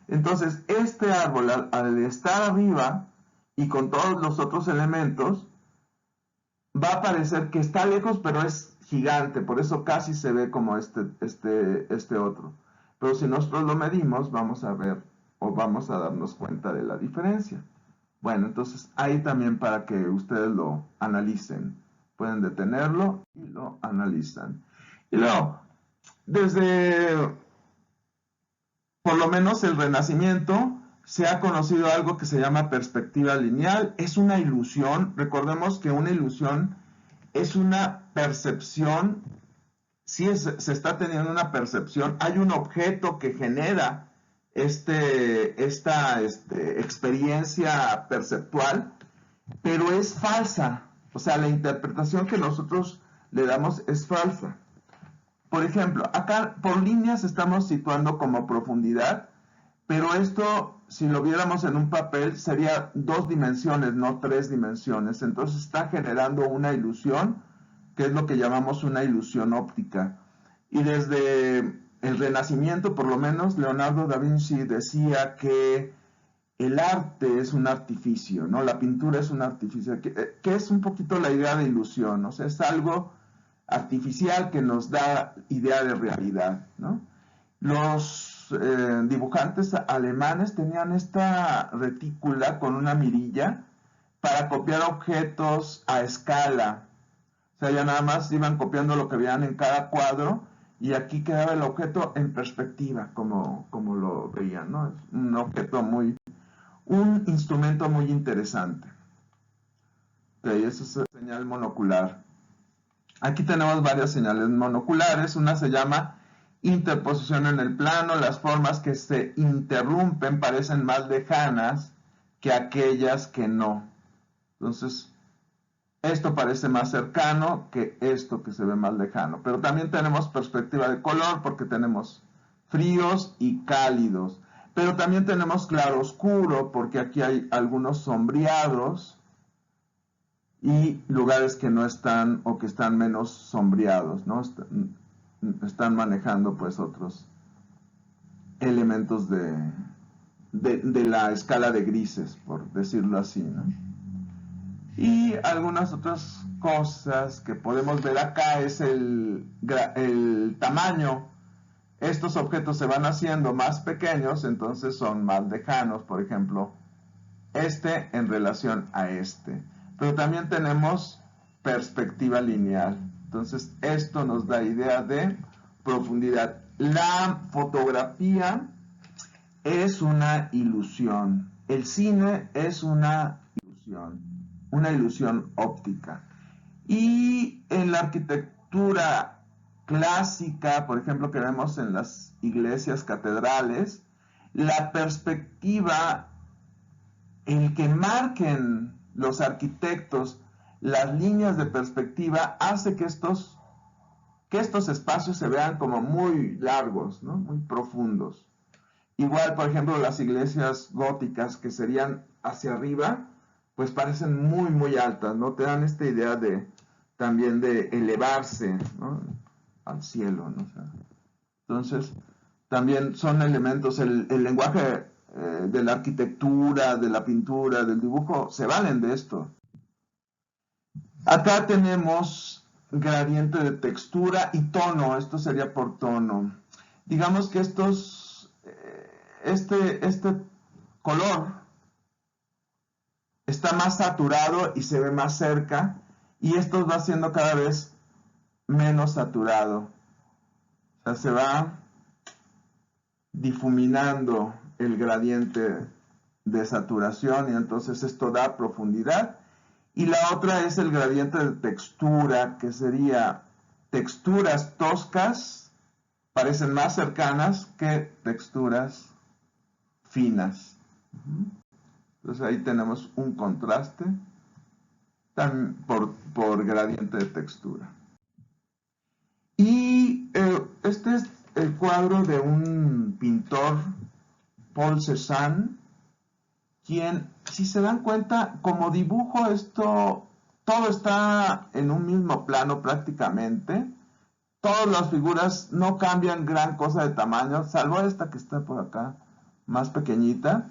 S1: Entonces, este árbol, al estar arriba y con todos los otros elementos, va a parecer que está lejos, pero es gigante, por eso casi se ve como este otro. Pero si nosotros lo medimos, vamos a ver o vamos a darnos cuenta de la diferencia. Bueno, entonces ahí también para que ustedes lo analicen. Pueden detenerlo y lo analizan. Y luego, desde por lo menos el Renacimiento, se ha conocido algo que se llama perspectiva lineal. Es una ilusión. Recordemos que una ilusión es una percepción. Si se está teniendo una percepción, hay un objeto que genera esta experiencia perceptual, pero es falsa. O sea, la interpretación que nosotros le damos es falsa. Por ejemplo, acá por líneas estamos situando como profundidad, pero esto, si lo viéramos en un papel, sería 2 dimensiones, no 3 dimensiones. Entonces está generando una ilusión, que es lo que llamamos una ilusión óptica. Y desde el Renacimiento, por lo menos, Leonardo da Vinci decía que el arte es un artificio, ¿no? La pintura es un artificio, que es un poquito la idea de ilusión, o sea, es algo artificial que nos da idea de realidad, ¿no? Los dibujantes alemanes tenían esta retícula con una mirilla para copiar objetos a escala. O sea, ya nada más iban copiando lo que veían en cada cuadro y aquí quedaba el objeto en perspectiva, como lo veían, ¿no? Es un instrumento muy interesante. Okay, eso es señal monocular. Aquí tenemos varias señales monoculares. Una se llama interposición en el plano. Las formas que se interrumpen parecen más lejanas que aquellas que no. Entonces, esto parece más cercano que esto que se ve más lejano. Pero también tenemos perspectiva de color porque tenemos fríos y cálidos. Pero también tenemos claro-oscuro porque aquí hay algunos sombreados y lugares que no están o que están menos sombreados, ¿no? Están manejando pues otros elementos de la escala de grises, por decirlo así, ¿no? Y algunas otras cosas que podemos ver acá es el tamaño. Estos objetos se van haciendo más pequeños, entonces son más lejanos, por ejemplo, este en relación a este. Pero también tenemos perspectiva lineal. Entonces, esto nos da idea de profundidad. La fotografía es una ilusión. El cine es una ilusión óptica. Y en la arquitectura clásica, por ejemplo, que vemos en las iglesias catedrales, la perspectiva, el que marquen los arquitectos las líneas de perspectiva hace que estos espacios se vean como muy largos, ¿no? Muy profundos. Igual, por ejemplo, las iglesias góticas que serían hacia arriba, pues parecen muy, muy altas, ¿no? Te dan esta idea también de elevarse, ¿no? Al cielo, ¿no? O sea, entonces, también son elementos, el lenguaje de la arquitectura, de la pintura, del dibujo, se valen de esto. Acá tenemos gradiente de textura y tono, esto sería por tono. Digamos que este color está más saturado y se ve más cerca, y esto va siendo cada vez menos saturado. O sea, se va difuminando el gradiente de saturación, y entonces esto da profundidad. Y la otra es el gradiente de textura, que sería texturas toscas, parecen más cercanas que texturas finas. Entonces ahí tenemos un contraste por gradiente de textura. Y este es el cuadro de un pintor, Paul Cézanne, quien, si se dan cuenta, como dibujo esto, todo está en un mismo plano prácticamente. Todas las figuras no cambian gran cosa de tamaño, salvo esta que está por acá, más pequeñita.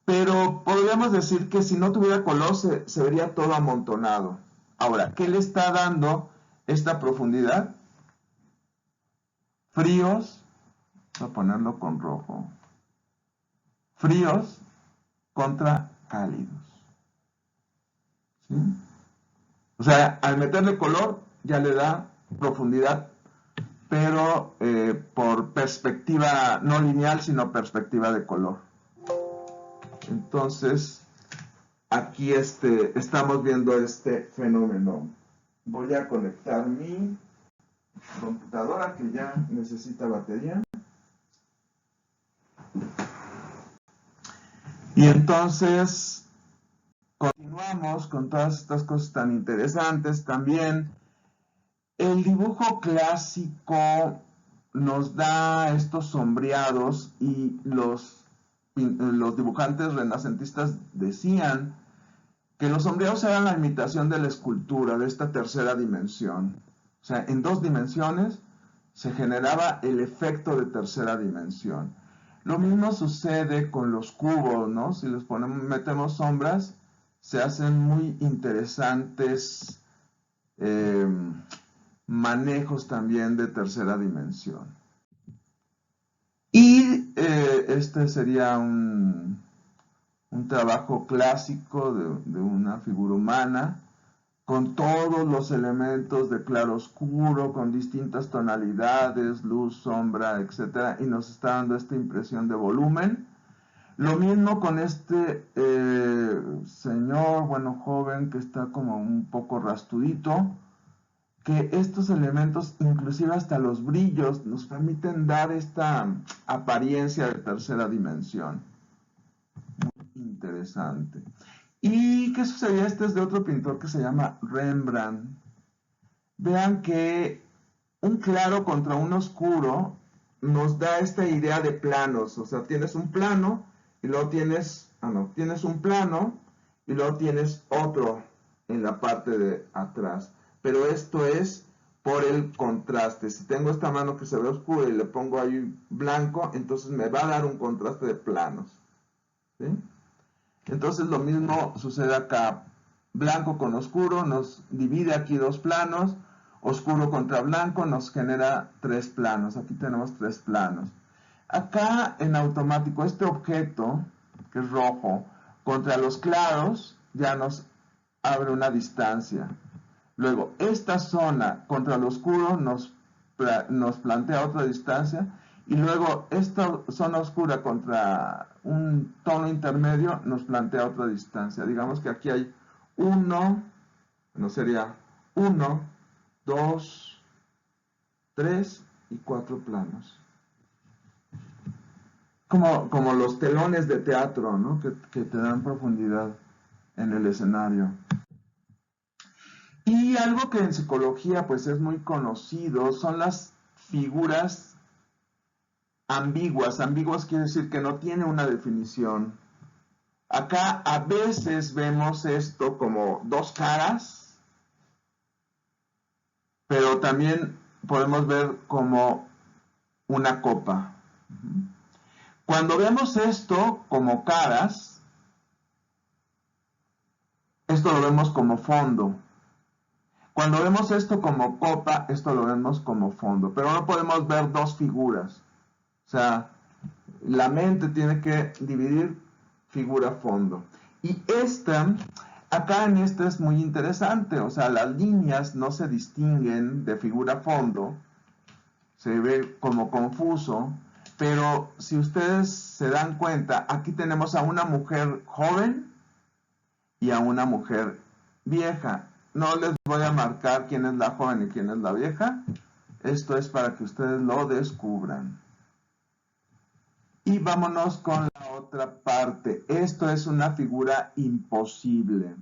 S1: Pero podríamos decir que si no tuviera color se vería todo amontonado. Ahora, ¿qué le está dando esta profundidad? Fríos, voy a ponerlo con rojo. Fríos contra cálidos. ¿Sí? O sea, al meterle color ya le da profundidad, pero por perspectiva no lineal, sino perspectiva de color. Entonces, aquí estamos viendo este fenómeno. Voy a conectar mi computadora, que ya necesita batería. Y entonces continuamos con todas estas cosas tan interesantes. También el dibujo clásico nos da estos sombreados, y los dibujantes renacentistas decían que los sombreados eran la imitación de la escultura, de esta tercera dimensión. O sea, en 2 dimensiones se generaba el efecto de tercera dimensión. Lo mismo sucede con los cubos, ¿no? Si les metemos sombras, se hacen muy interesantes manejos también de tercera dimensión. Y este sería un trabajo clásico de una figura humana, con todos los elementos de claroscuro, con distintas tonalidades, luz, sombra, etc. Y nos está dando esta impresión de volumen. Lo mismo con este señor, bueno, joven, que está como un poco rastudito, que estos elementos, inclusive hasta los brillos, nos permiten dar esta apariencia de tercera dimensión. Muy interesante. ¿Y qué sucedía? Este es de otro pintor que se llama Rembrandt. Vean que un claro contra un oscuro nos da esta idea de planos. O sea, tienes un plano y luego tienes un plano y luego tienes otro en la parte de atrás. Pero esto es por el contraste. Si tengo esta mano que se ve oscura y le pongo ahí blanco, entonces me va a dar un contraste de planos. ¿Sí? Entonces lo mismo sucede acá. Blanco con oscuro nos divide aquí 2 planos. Oscuro contra blanco nos genera 3 planos. Aquí tenemos 3 planos. Acá en automático este objeto, que es rojo, contra los claros ya nos abre una distancia. Luego, esta zona contra lo oscuro nos plantea otra distancia. Y luego esta zona oscura contra un tono intermedio nos plantea otra distancia. Digamos que aquí hay 1, no sería 1, 2, 3 y 4 planos. Como los telones de teatro, ¿no? que te dan profundidad en el escenario. Y algo que en psicología pues es muy conocido son las figuras ambiguas. Ambiguas quiere decir que no tiene una definición. Acá a veces vemos esto como 2 caras, pero también podemos ver como una copa. Cuando vemos esto como caras, esto lo vemos como fondo. Cuando vemos esto como copa, esto lo vemos como fondo. Pero no podemos ver 2 figuras. O sea, la mente tiene que dividir figura-fondo. Y acá en esta es muy interesante. O sea, las líneas no se distinguen de figura-fondo. Se ve como confuso. Pero si ustedes se dan cuenta, aquí tenemos a una mujer joven y a una mujer vieja. No les voy a marcar quién es la joven y quién es la vieja. Esto es para que ustedes lo descubran. Y vámonos con la otra parte. Esto es una figura imposible.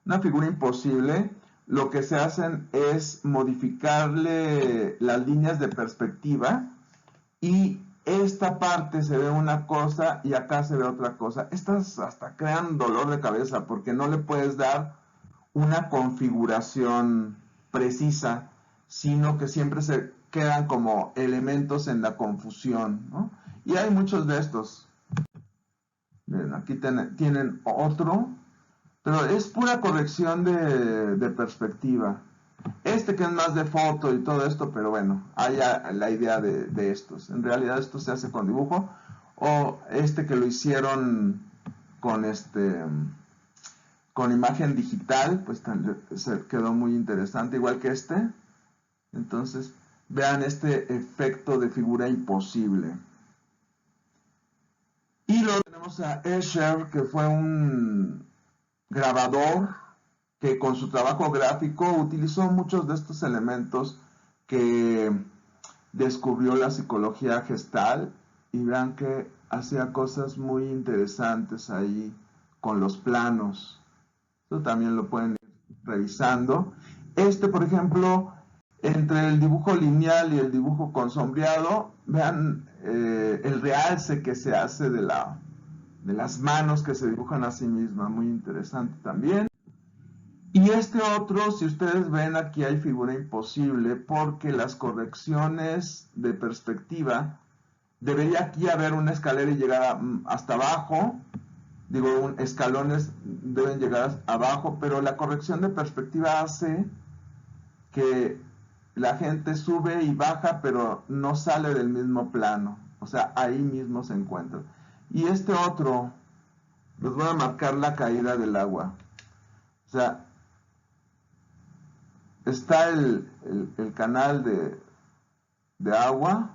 S1: Una figura imposible, lo que se hacen es modificarle las líneas de perspectiva y esta parte se ve una cosa y acá se ve otra cosa. Estas hasta crean dolor de cabeza porque no le puedes dar una configuración precisa, sino que siempre se quedan como elementos en la confusión, ¿no? Y hay muchos de estos. Miren, aquí tienen otro, pero es pura corrección de perspectiva. Este que es más de foto y todo esto, pero bueno, hay la idea de estos. En realidad esto se hace con dibujo, o este que lo hicieron con con imagen digital, pues se quedó muy interesante, igual que este. Entonces, vean este efecto de figura imposible. Y luego tenemos a Escher, que fue un grabador que con su trabajo gráfico utilizó muchos de estos elementos que descubrió la psicología gestal, y vean que hacía cosas muy interesantes ahí con los planos. Esto también lo pueden ir revisando. Por ejemplo, entre el dibujo lineal y el dibujo con sombreado, vean el realce que se hace de las manos que se dibujan a sí mismas, muy interesante también. Y este otro, si ustedes ven, aquí hay figura imposible porque las correcciones de perspectiva, debería aquí haber una escalera y llegar hasta abajo, digo, escalones deben llegar abajo, pero la corrección de perspectiva hace que la gente sube y baja, pero no sale del mismo plano, o sea, ahí mismo se encuentra. Y este otro, les voy a marcar la caída del agua, o sea, está el canal de agua,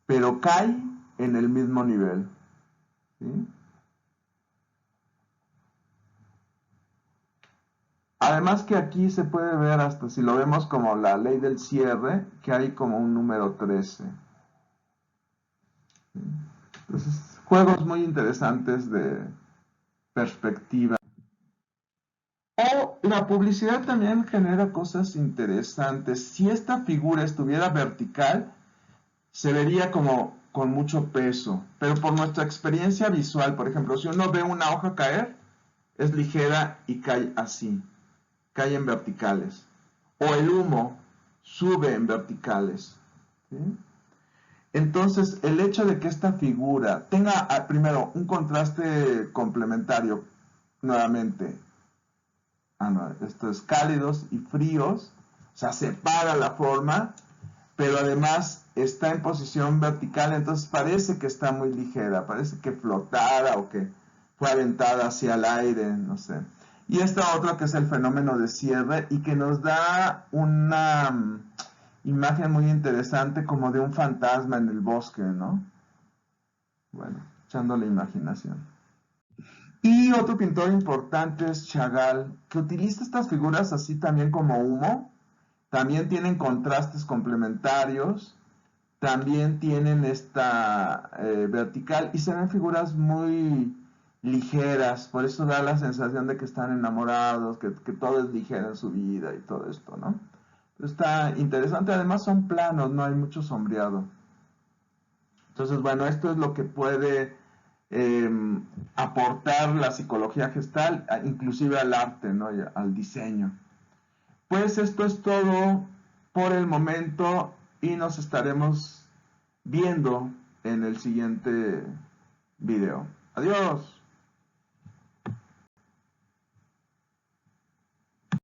S1: pero cae en el mismo nivel, ¿sí? Además que aquí se puede ver, hasta si lo vemos como la ley del cierre, que hay como un número 13. Entonces, juegos muy interesantes de perspectiva. O la publicidad también genera cosas interesantes. Si esta figura estuviera vertical, se vería como con mucho peso. Pero por nuestra experiencia visual, por ejemplo, si uno ve una hoja caer, es ligera y cae así. Cae en verticales. O el humo sube en verticales. ¿Sí? Entonces, el hecho de que esta figura tenga primero un contraste complementario, nuevamente, esto es cálidos y fríos, o sea, separa la forma, pero además está en posición vertical, entonces parece que está muy ligera, parece que flotara o que fue aventada hacia el aire, no sé. Y esta otra que es el fenómeno de cierre y que nos da una imagen muy interesante como de un fantasma en el bosque, ¿no? Bueno, echando la imaginación. Y otro pintor importante es Chagall, que utiliza estas figuras así también como humo, también tienen contrastes complementarios, también tienen esta vertical y se ven figuras muy ligeras, por eso da la sensación de que están enamorados, que todo es ligero en su vida y todo esto, ¿no? Está interesante, además son planos, no hay mucho sombreado. Entonces, bueno, esto es lo que puede aportar la psicología gestal, inclusive al arte, ¿no? Y al diseño. Pues esto es todo por el momento y nos estaremos viendo en el siguiente video. Adiós.